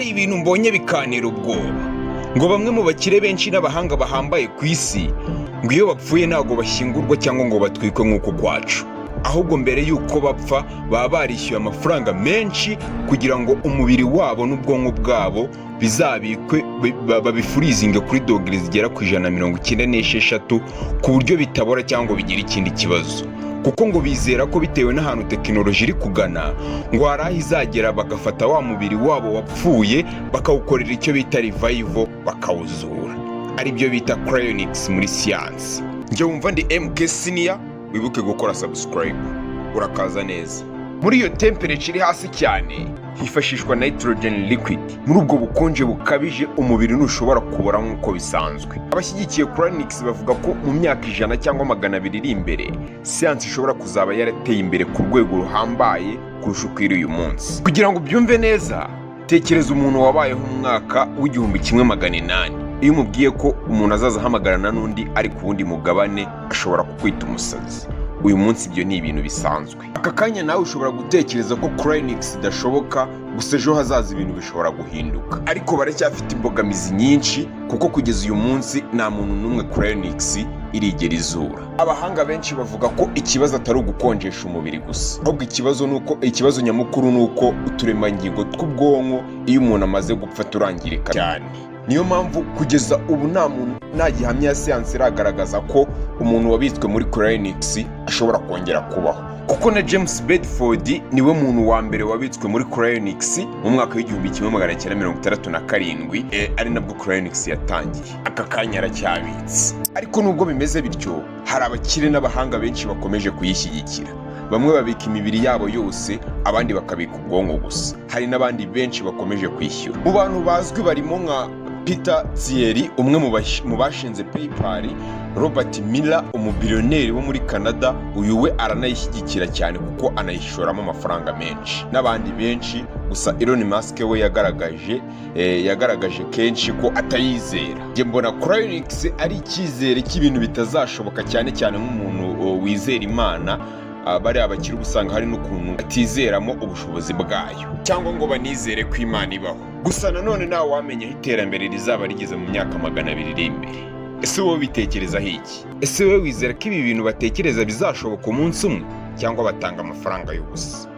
hari ibintu mbonye bikantera ubwoba ngo bamwe mu bakire benshi n'abahanga bahambaye ku isi ngo iyo bapfuye ntabwo bashyingurwa cyangwa ngo batwikwe nk'uko kwacu, ahubwo mbere y'uko bapfa baba barishyuye amafaranga menshi kugira ngo umubiri wabo n'ubwonko bwabo bizabikwe babifurizinge kuri dogere zigera ku 196 ku buryo bitabora cyangwa bigira ikindi kibazo, kuko ngo bizera ko bitewe n'ahantu tekinoloji iri kugana ngo hari aho izagera bagafata wa mubiri wabo wapfuye bakawukorera icyo bita revival bakawuzura, aribyo bita cryonics muri siyansi. Njye wumva ndi MK Senior, wibuke gukora subscribe urakaza neza. Muri iyo temperature iri hasi cyane hifashishwa nitrogen liquid. Muri ubwo bukonje bukabije umubiri ntushobora kubora nk'uko bisanzwe. Abashyigikiye cryonics bavuga ko mu myaka 100 cyangwa 200 iri imbere siyansi ishobora kuzaba yarateye imbere ku rwego ruhambaye kurusha uko iri uyu munsi. Kugira ngo ubyumve neza, tekereza umuntu wabayeho mu mwaka w'1800. Iyo umubwiye ko umuntu azaza ahamagarana n'undi ari ku wundi mugabane ashobora kukwita umusazi. Uyu munsi ibyo ni ibintu bisanzwe. Aka kanya nawe ushobora gutekereza ko cryonics idashoboka, gusa ejo hazaza ibintu bishobora guhinduka. Ariko baracyafite imbogamizi nyinshi kuko kugeza uyu munsi nta muntu n'umwe cryonics irigera izura. Abahanga benshi bavuga ko ikibazo atari ugukonjesha umubiri gusa, ahubwo ikibazo nyamukuru nuko uturemangingo tw'ubwonko iyo umuntu amaze gupfa turangirika cyane. Niyo mpamvu kugeza ubu nta gihamya ya siyansi iragaragaza ko umuntu wabitswe muri cryonics ashobora kongera kubaho, kuko na James Bedford niwe muntu wa mbere wabitswe muri cryonics mu mwaka w'1967, ari nabwo cryonics yatangiye. Aka kanya aracyabitse. Ariko nubwo bimeze bityo, hari abakire n'abahanga benshi bakomeje kuyishyigikira. Bamwe babika imibiri yabo yose, abandi bakabika ubwonko gusa. Hari n'abandi benshi bakomeje kwishyura. Mu bantu bazwi barimo nka Peter Thiel, umwe mu bashinze PayPal, Robert Miller, umubiliyoneri wo muri Canada, uyu we aranayishyigikira cyane kuko anayishoramo amafaranga menshi, n'abandi benshi. Gusa Elon Musk we yagaragaje kenshi ko atayizera. Njye mbona cryonics ari icyizere cy'ibintu bitazashoboka, cyane cyane nk'umuntu wizera Imana. Bari abakiri ubusanga hari n'ukuntu atizeramo ubushobozi bwayo, cyangwa ngo banizere ko Imana ibaho. Gusa nanone nawe wamenya aho iterambere rizaba rigeze mu myaka 200 iri imbere. Ese wowe bitekerezaho iki? Ese wowe wizera ko ibi bintu batekereza bizashoboka umunsi umwe, cyangwa batanga amafaranga y'ubusa?